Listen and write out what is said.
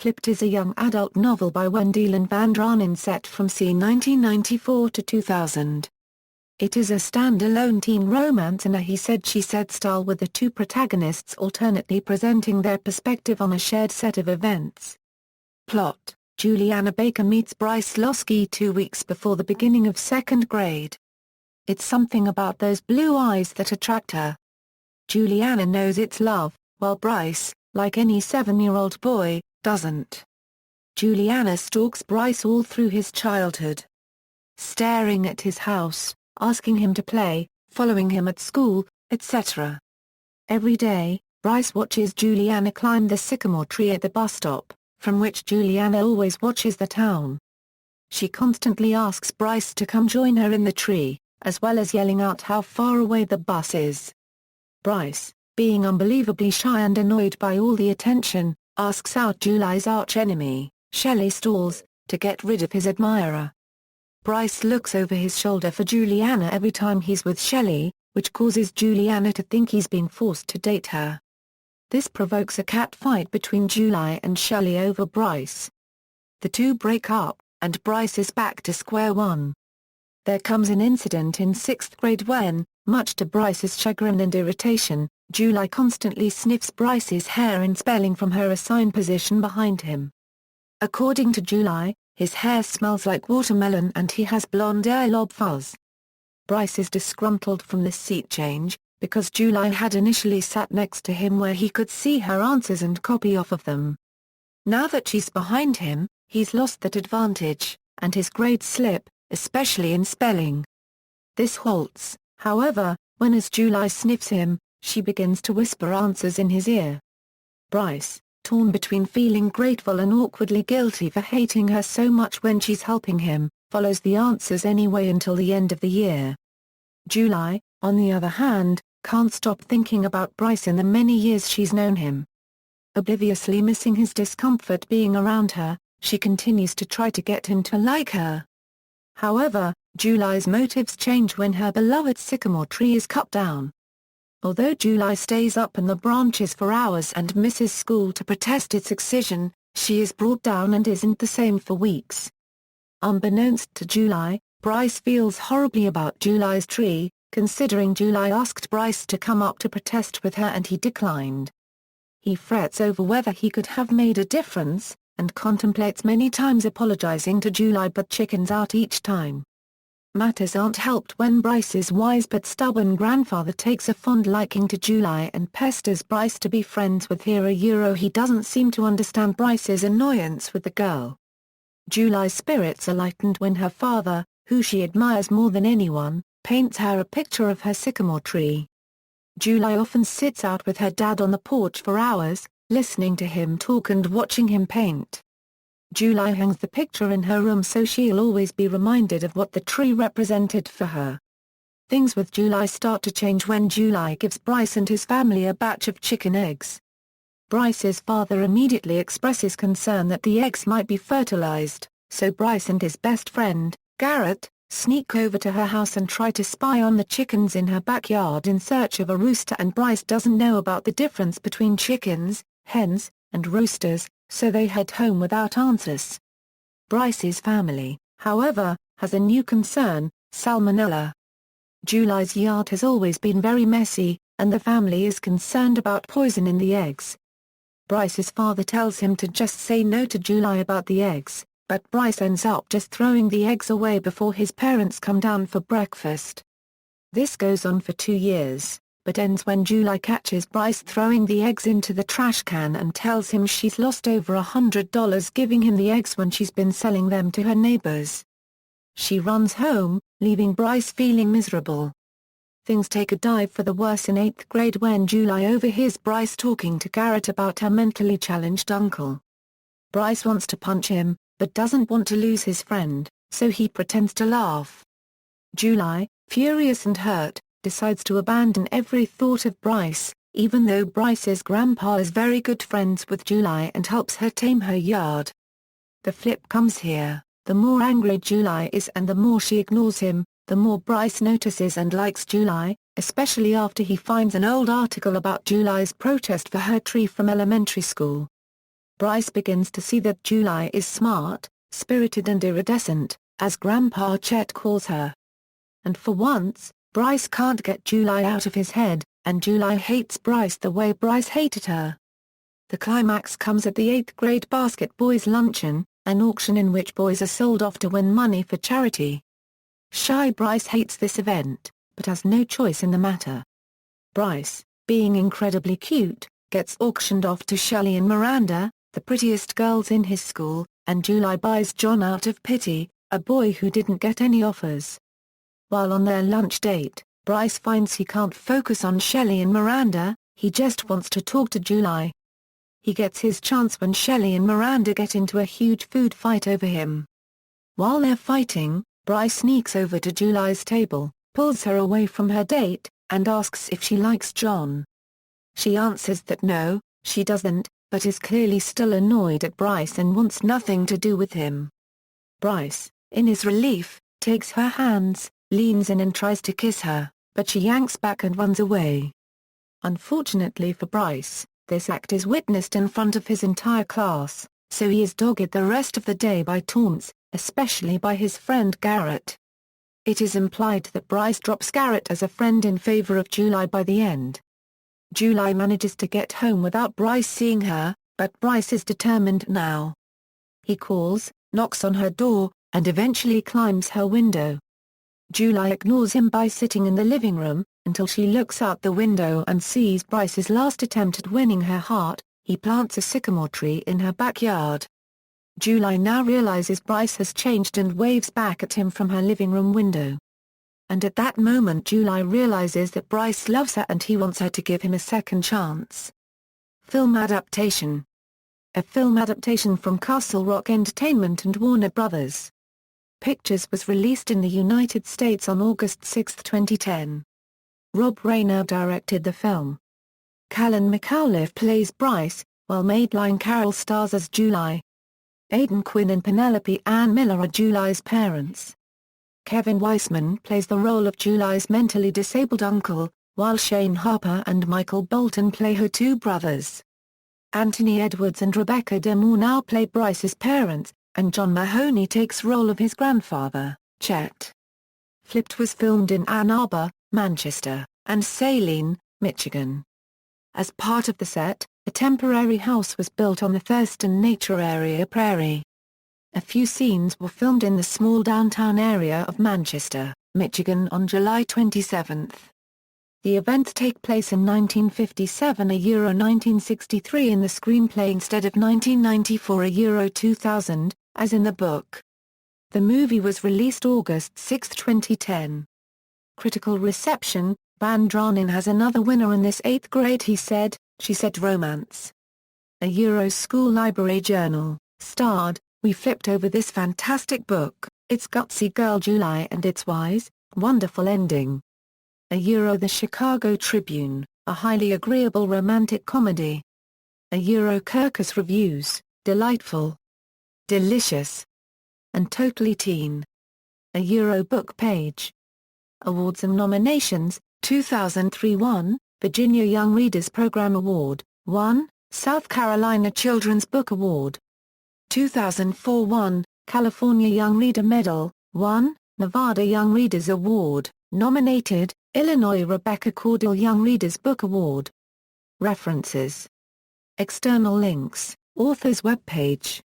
Flipped is a young adult novel by Wendelin Van Draanen set from c. 1994 to 2000. It is a standalone teen romance in a he-said-she-said style with the two protagonists alternately presenting their perspective on a shared set of events. Plot: Juliana Baker meets Bryce Losky 2 weeks before the beginning of second grade. It's something about those blue eyes that attract her. Juliana knows it's love, while Bryce, like any 7-year-old boy, doesn't. Juliana stalks Bryce all through his childhood. Staring at his house, asking him to play, following him at school, etc. Every day, Bryce watches Juliana climb the sycamore tree at the bus stop, from which Juliana always watches the town. She constantly asks Bryce to come join her in the tree, as well as yelling out how far away the bus is. Bryce, being unbelievably shy and annoyed by all the attention, asks out Julia's arch-enemy, Shelley Stalls, to get rid of his admirer. Bryce looks over his shoulder for Juliana every time he's with Shelley, which causes Juliana to think he's being forced to date her. This provokes a catfight between Julia and Shelley over Bryce. The two break up, and Bryce is back to square one. There comes an incident in 6th grade when, much to Bryce's chagrin and irritation, Julia constantly sniffs Bryce's hair in spelling from her assigned position behind him. According to Julia, his hair smells like watermelon and he has blonde earlobe fuzz. Bryce is disgruntled from this seat change, because Julia had initially sat next to him where he could see her answers and copy off of them. Now that she's behind him, he's lost that advantage, and his grades slip, especially in spelling. This halts, however, when as Julia sniffs him, she begins to whisper answers in his ear. Bryce, torn between feeling grateful and awkwardly guilty for hating her so much when she's helping him, follows the answers anyway until the end of the year. Julia, on the other hand, can't stop thinking about Bryce in the many years she's known him. Obliviously missing his discomfort being around her, she continues to try to get him to like her. However, Julia's motives change when her beloved sycamore tree is cut down. Although Julia stays up in the branches for hours and misses school to protest its excision, she is brought down and isn't the same for weeks. Unbeknownst to Julia, Bryce feels horribly about Julia's tree, considering Julia asked Bryce to come up to protest with her and he declined. He frets over whether he could have made a difference, and contemplates many times apologizing to Julia but chickens out each time. Matters aren't helped when Bryce's wise but stubborn grandfather takes a fond liking to Julia and pesters Bryce to be friends with her. He doesn't seem to understand Bryce's annoyance with the girl. Julia's spirits are lightened when her father, who she admires more than anyone, paints her a picture of her sycamore tree. Julia often sits out with her dad on the porch for hours, listening to him talk and watching him paint. Julia hangs the picture in her room so she'll always be reminded of what the tree represented for her. Things with Julia start to change when Julia gives Bryce and his family a batch of chicken eggs. Bryce's father immediately expresses concern that the eggs might be fertilized, so Bryce and his best friend, Garrett, sneak over to her house and try to spy on the chickens in her backyard in search of a rooster, and Bryce doesn't know about the difference between chickens, hens, and roosters, so they head home without answers. Bryce's family, however, has a new concern: salmonella. Julia's yard has always been very messy, and the family is concerned about poison in the eggs. Bryce's father tells him to just say no to Julia about the eggs, but Bryce ends up just throwing the eggs away before his parents come down for breakfast. This goes on for 2 years, but ends when Julia catches Bryce throwing the eggs into the trash can and tells him she's lost over $100 giving him the eggs when she's been selling them to her neighbors. She runs home, leaving Bryce feeling miserable. Things take a dive for the worse in 8th grade when Julia overhears Bryce talking to Garrett about her mentally challenged uncle. Bryce wants to punch him, but doesn't want to lose his friend, so he pretends to laugh. Julia, furious and hurt, decides to abandon every thought of Bryce, even though Bryce's grandpa is very good friends with Julia and helps her tame her yard. The flip comes here: the more angry Julia is and the more she ignores him, the more Bryce notices and likes Julia, especially after he finds an old article about Julia's protest for her tree from elementary school. Bryce begins to see that July is smart, spirited and iridescent, as Grandpa Chet calls her. And for once, Bryce can't get July out of his head, and July hates Bryce the way Bryce hated her. The climax comes at the 8th grade Basket Boys Luncheon, an auction in which boys are sold off to win money for charity. Shy Bryce hates this event, but has no choice in the matter. Bryce, being incredibly cute, gets auctioned off to Shelley and Miranda, the prettiest girls in his school, and July buys John out of pity, a boy who didn't get any offers. While on their lunch date, Bryce finds he can't focus on Shelley and Miranda, he just wants to talk to July. He gets his chance when Shelley and Miranda get into a huge food fight over him. While they're fighting, Bryce sneaks over to July's table, pulls her away from her date, and asks if she likes John. She answers that no, she doesn't, but is clearly still annoyed at Bryce and wants nothing to do with him. Bryce, in his relief, takes her hands, leans in and tries to kiss her, but she yanks back and runs away. Unfortunately for Bryce, this act is witnessed in front of his entire class, so he is dogged the rest of the day by taunts, especially by his friend Garrett. It is implied that Bryce drops Garrett as a friend in favor of July by the end. July manages to get home without Bryce seeing her, but Bryce is determined now. He calls, knocks on her door, and eventually climbs her window. July ignores him by sitting in the living room, until she looks out the window and sees Bryce's last attempt at winning her heart. He plants a sycamore tree in her backyard. July now realizes Bryce has changed and waves back at him from her living room window. And at that moment July realizes that Bryce loves her and he wants her to give him a second chance. Film adaptation. A film adaptation from Castle Rock Entertainment and Warner Brothers. Pictures was released in the United States on August 6, 2010. Rob Reiner directed the film. Callan McAuliffe plays Bryce, while Madeline Carroll stars as July. Aidan Quinn and Penelope Ann Miller are July's parents. Kevin Weissman plays the role of July's mentally disabled uncle, while Shane Harper and Michael Bolton play her two brothers. Anthony Edwards and Rebecca De Moore now play Bryce's parents, and John Mahoney takes role of his grandfather, Chet. Flipped was filmed in Ann Arbor, Manchester, and Saline, Michigan. As part of the set, a temporary house was built on the Thurston Nature Area prairie. A few scenes were filmed in the small downtown area of Manchester, Michigan on July 27. The events take place in 1957 Euro 1963 in the screenplay instead of 1994 Euro 2000, as in the book. The movie was released August 6, 2010. Critical reception. Van Draanen has another winner in this 8th grade he said, she said romance. A Euro School Library Journal, starred, we flipped over this fantastic book, its gutsy girl July and its wise, wonderful ending. A Euro The Chicago Tribune, a highly agreeable romantic comedy. A Euro Kirkus Reviews, delightful, delicious, and totally teen. A Euro Book Page. Awards and nominations, 2003 1, Virginia Young Readers Program Award, 1, South Carolina Children's Book Award. 2004 1, California Young Reader Medal, 1, Nevada Young Readers Award, nominated, Illinois Rebecca Cordial Young Readers Book Award. References. External links, author's webpage.